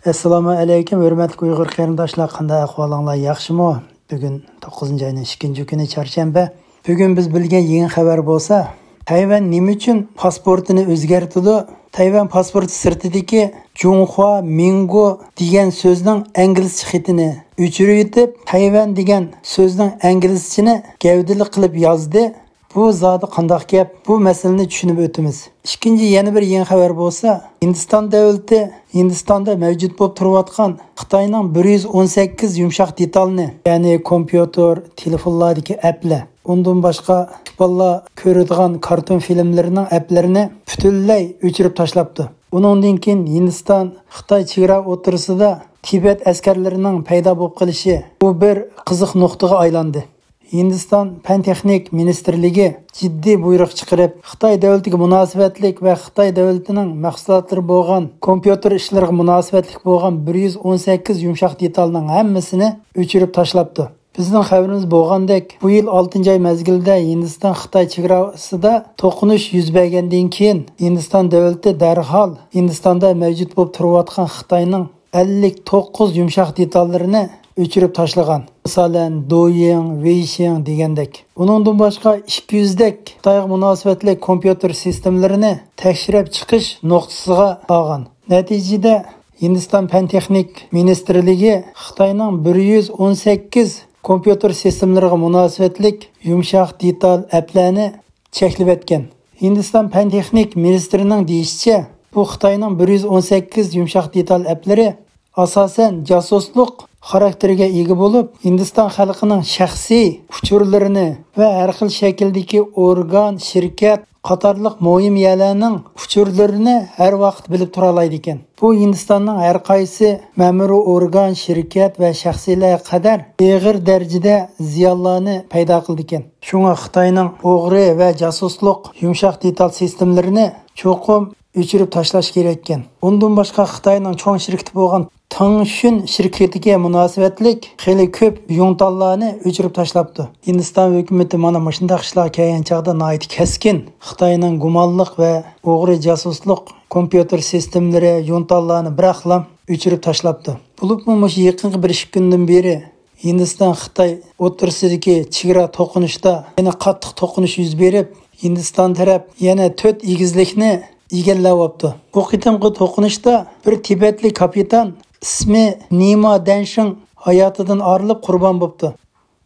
Assalomu alaykum, hurmatli Uyg'ur qarindoshlar, qanday ahvolinglar, yaxshimi? Bugun 9-oyning 2-kuni chorshanba. Bugun biz bilgan yangi xabar bo'lsa, Tayvan nima uchun pasportini o'zgartirdi? Tayvan pasporti sirtidagi Junhua Mingo degan so'zning inglizcha xitini o'chirib yetib, Tayvan degan so'zning inglizchini gavdali qilib yozdi. Bu zodi qandoq gap? Bu masalani tushunib o'tamiz. Ikkinchi yana bir yangi xabar bo'lsa, Hindiston davlati Hindistonda mavjud bo'lib turayotgan Xitoyning 118 yumshoq detalni, ya'ni kompyuter, telefonlardagi applar, undan boshqa bolalar ko'radigan karton filmlarining applarini butunlay o'chirib tashlabdi. Undan keyin Hindiston Xitoy chegara o'tirisida Tibet askarlarining paydo bo'lib qolishi bu bir qiziq nuqtaga aylandi. Hindiston Fan-texnik ministrligi jiddiy buyruq chiqarib, Xitoy davlatiga munosabatlik va Xitoy davlatining mahsulotlari bo'lgan kompyuter ishlariga munosabatlik bo'lgan 118 yumshoq detalning hammasini o'chirib tashlabdi. Bizning xabarimiz bo'lgandek, bu yil 6-oy mezgilda Hindiston Xitoy chegarasida to'qinish yuz bergandan keyin Hindiston davlati darhol Hindistonda mavjud bo'lib turayotgan Xitoyning 59 yumshoq detallarini o'chirib tashlagan. Masalan, Douyin, Weixin degandek. Uningdan boshqa 200 dak Xitoyga munosabatli kompyuter sistemlarini tekshirib chiqish nuqtasiga olgan. Natijada Hindiston Fan-texnik ministrligi Xitoyning 118 kompyuter sistemlariga munosabatli yumshoq detal applarni cheklab etgan. Hindiston Fan-texnik ministrining deyishicha, bu Xitoyning 118 yumshoq detal applari asosan jasuslik xarakteriga ega bo'lib, Hindiston xalqining shaxsiy uchurlarini va har xil shakldagi organ, shirkat qatorliq muhim yerlarning uchurlarini har vaqt bilib tura oladi ekan. Bu Hindistonning har qaysi ma'muriy organ, shirkat va shaxsiylarga qadar og'ir darajada ziyonlarni paydo qildi ekan. Shunga Xitoyning o'g'ri va jasuslik yumshoq detal sistemlarini cho'qim o'chirib tashlash kerak ekan. Undan boshqa Xitoyning cho'ng shirkati bo'lgan Tangshun shirkatiga munosabatlik xeyli ko'p yongtallarni o'chirib tashlabdi. Hindiston hukumati mana shunday ishlar kelgan chaqda nihoyat keskin Xitoyning gumonliq va o'g'ri jasuslik kompyuter sistemlari yongtallarni biraqlam o'chirib tashlabdi. Bo'libmi yaqinqi 1-2 kundan beri Hindiston Xitoy o'rtasidagi chegara to'qinishda yana qattiq to'qinish yuz berib, Hindiston taraf yana 4 egizlikni egallayapti. Bu qitimqi to'qinishda bir Tibetlik kapitan ismi Nima Danshin hayotidan ayrilib qurbon bo'ldi.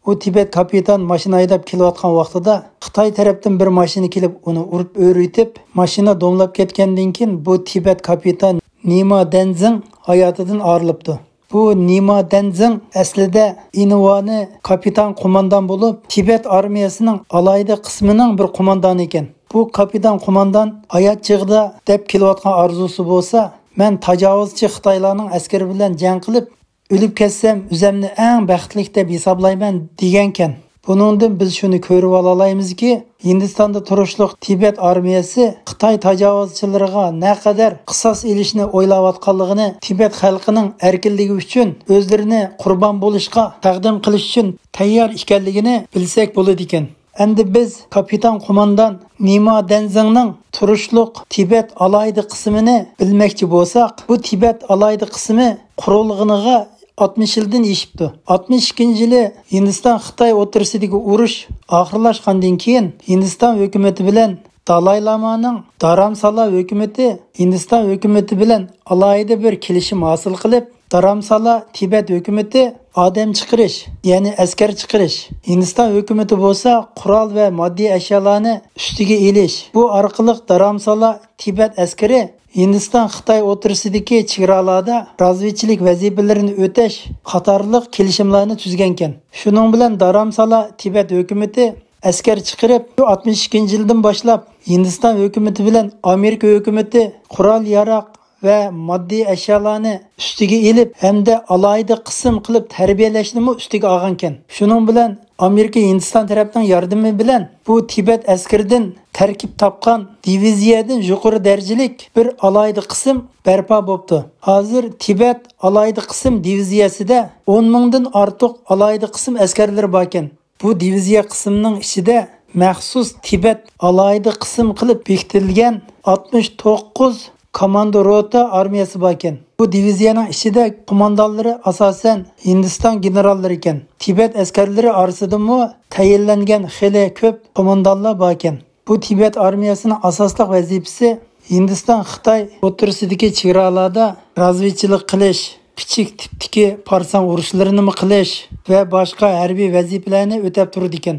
U Tibet kapitan mashina haydab kelayotgan vaqtida Xitoy tarafdan bir mashina kelib uni urib o'rritib, mashina domlab ketgandan keyin bu Tibet kapitan Nima Danshin hayotidan ayrilibdi. Bu Nima Danshin aslida Inuvani kapitan qo'mondon bo'lib, Tibet armiyasining alayda qismining bir qo'mondoni ekan. Bu kapitan qo'mondon hayot chig'ida deb kelayotgan orzusi bo'lsa, men tajovuzchi Xitoylarning askari bilan jang qilib, o'lib ketsam, o'zimni eng baxtli deb hisoblayman degankan. Buningdan biz shuni ko'rib olaymizki, Hindistonda turishliq Tibet armiyasi Xitoy tajovuzchilariga naqadar qisos elishni o'ylayotganligini, Tibet xalqining erkinligi uchun o'zlarini qurbon bo'lishga taqdim qilish uchun tayyor ekanligini bilsak bo'ladi ekan. Endi biz kapitan qo'mondon Nima Danshinning turishliq Tibet alayda qismini bilmoqchi bo'lsak, bu Tibet alayda qismi qurilganiga 60 yildan yeshibdi. 62-yili Hindiston Xitoy o'rtasidagi urush oxirlashgandan keyin Hindiston hukumati bilan Dalay Lamaning Dharamsala hukumati Hindiston hukumati bilan alayda bir kelishim hosil qilib, Dharamsala Tibet hukumati odam chiqarish, ya'ni askar chiqarish, Hindiston hukumati bo'lsa qurol va moddiy ashyolarni ustiga elish. Bu orqali Dharamsala Tibet askari Hindiston Xitoy o'rtasidagi chegaralarda razvedchilik vazifalarini o'tash qatorliq kelishimlarni tuzgan ekan. Shuning bilan Dharamsala Tibet hukumati askar chiqarib, 62-yildan boshlab Hindiston hukumati bilan Amerika hukumati qurol-yarog' va moddiy ashyolarni ustiga elib, hamda alayda qism qilib tarbiyalashni ustiga olgan ekan. Shuning bilan Amerika Hindiston tarafining yordami bilan bu Tibet askaridan tarkib topgan diviziyadan yuqori darajalik bir alayda qism barpo bo'ldi. Hozir Tibet alayda qism diviziyasida 10 mingdan ortiq alayda qism askarlari bor ekan. Bu diviziya qismining ichida maxsus Tibet alayda qism qilib bekitilgan 69 komando rota armiyasi bor ekan. Bu diviziyaning ichida qo'mondonlari asosan Hindiston generallari ekan. Tibet askarlari orasidami tayinlangan xili ko'p qo'mondonlar bor ekan. Bu Tibet armiyasining asosli vazifasi Hindiston Xitoy o'rtasidagi chegaralarda razvedchilik qilish, kichik tipdagi parsan urushlarini qilish va boshqa harbiy vazifalarni o'tab turdi ekan.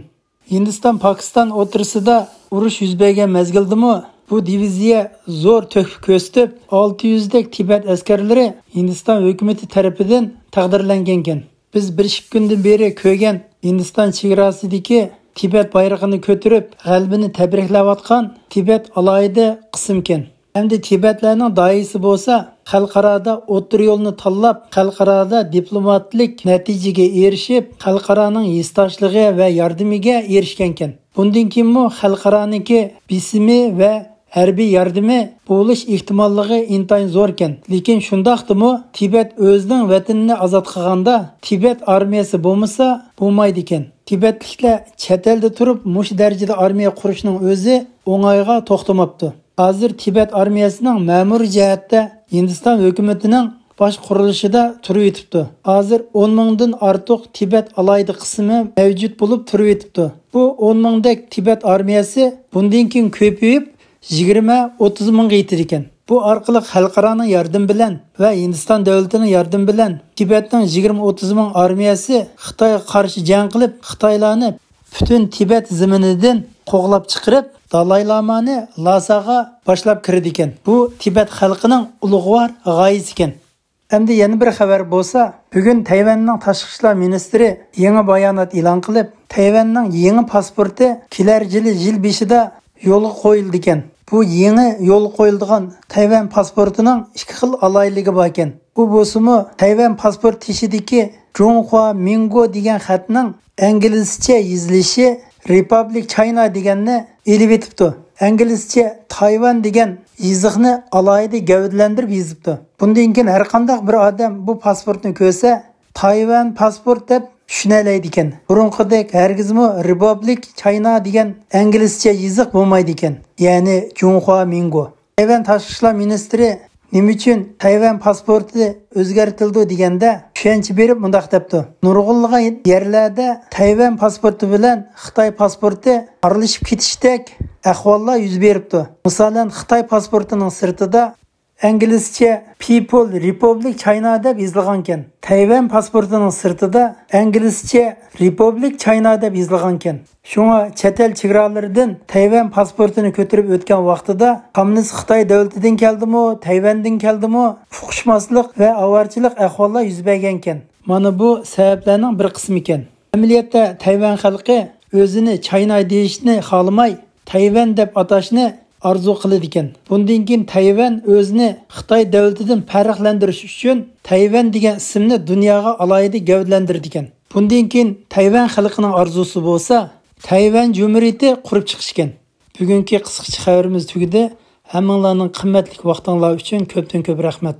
Hindiston Pokiston o'rtasida urush yuz bergan mezgildimi bu diviziya zo'r to'hfa ko'rsatib 600 dak Tibet askarlari Hindiston hukumati tarafidan taqdirlangan ekan. Biz bir kundan beri ko'rgan Hindiston chegarasidagi Tibet bayrog'ini ko'tarib, g'albini tabriklayotgan Tibet alohida qism ekan. Hamda Tibetlarning doisi bo'lsa, xalqaroda o'tir yo'lni tanlab, xalqaroda diplomatlik natijaga erishib, xalqaroning yestashligi va yordamiga erishgan ekan. Bundan keyin xalqaroniki bismi va harbiy yordami bo'lish ehtimolligi intayin zo'r ekan. Lekin shundaqdimi Tibet o'zining vatanini ozod qilganda Tibet armiyasi bo'lmasa bo'lmaydi ekan. Tibetliklar chet elda turib mush darajada armiya qurishning o'zi o'ng'ayga to'xtamabdi. Hozir Tibet armiyasining ma'muriy jihatda Hindiston hukumatining bosh qurilishida turib yetibdi. Hozir 10 mingdan ortiq Tibet alayda qismi mavjud bo'lib turib yetibdi. Bu 10 mingdak Tibet armiyasi bundan keyin ko'payib 20-30 mingga yetadi ekan. Bu orqali xalqaroning yordam bilan va Hindiston davlatining yordam bilan Tibetning 20-30 ming armiyasi Xitoyga qarshi jang qilib, Xitoylarni butun Tibet zaminidan qo'g'lab chiqarib, Dalay Lamani Lasaga boshlab kirdi ekan. Bu Tibet xalqining ulug'vor g'oyasi ekan. Endi yana bir xabar bo'lsa, bugun Tayvanning tashqi ishlar ministri yangi bayonot e'lon qilib, Tayvanning yangi pasporti kelar yil beshida yo'lga qo'yildi ekan. Bu yangi yo'l qo'yilgan Tayvan pasportining ikki xil aloyligi bor ekan. Bu bo'lsa-mu Tayvan pasport teshidagi Zhonghua Mingo degan xatning inglizcha yozilishi Republic China deganni elib etibdi. Inglizcha Tayvan degan yoziqni alohida gavdalantirib yozibdi. Bundan keyin har qanday bir odam bu pasportni ko'rsa, Tayvan pasport deb tushunaydi ekan. Burunqidek hargizmi Republic China degan inglizcha yoziq bo'lmaydi ekan. Ya'ni Zhonghua Mingo. Tayvan tashqi ishlar ministri nima uchun Tayvan pasporti o'zgartirildi deganda tushuncha berib mundaq debdi. Nurg'unlagan yerlarda Tayvan pasporti bilan Xitoy pasporti aralashib ketishdek ahvollar yuz beribdi. Masalan, Xitoy pasportining sirtida inglizcha People Republic China deb yozilgan ekan. Tayvan pasportining sirtida inglizcha Republic China deb yozilgan ekan. Shunga chet el chegaralaridan Tayvan pasportini ko'tarib o'tgan vaqtida kommunist Xitoy davlatidan keldimi, Tayvandan keldimi, fuqishmaslik va avarchilik ahvollar yuz bergan ekan. Mana bu sabablarning bir qismi ekan. Amaliyotda Tayvan xalqi o'zini China deyishni xohlamay, Tayvan deb atashni arzu qiladi ekan. Bundan keyin Tayvan o'zini Xitoy davlatidan farqlantirish uchun Tayvan degan ismni dunyoga alohida gavdalantirdi ekan. Bundan keyin Tayvan xalqining orzusi bo'lsa, Tayvan Cumhuriyati qurib chiqishgan. Bugungi qisqacha xabarimiz tugadi. Hammanglarning qimmatli vaqtinglar uchun ko'pdan ko'p rahmat.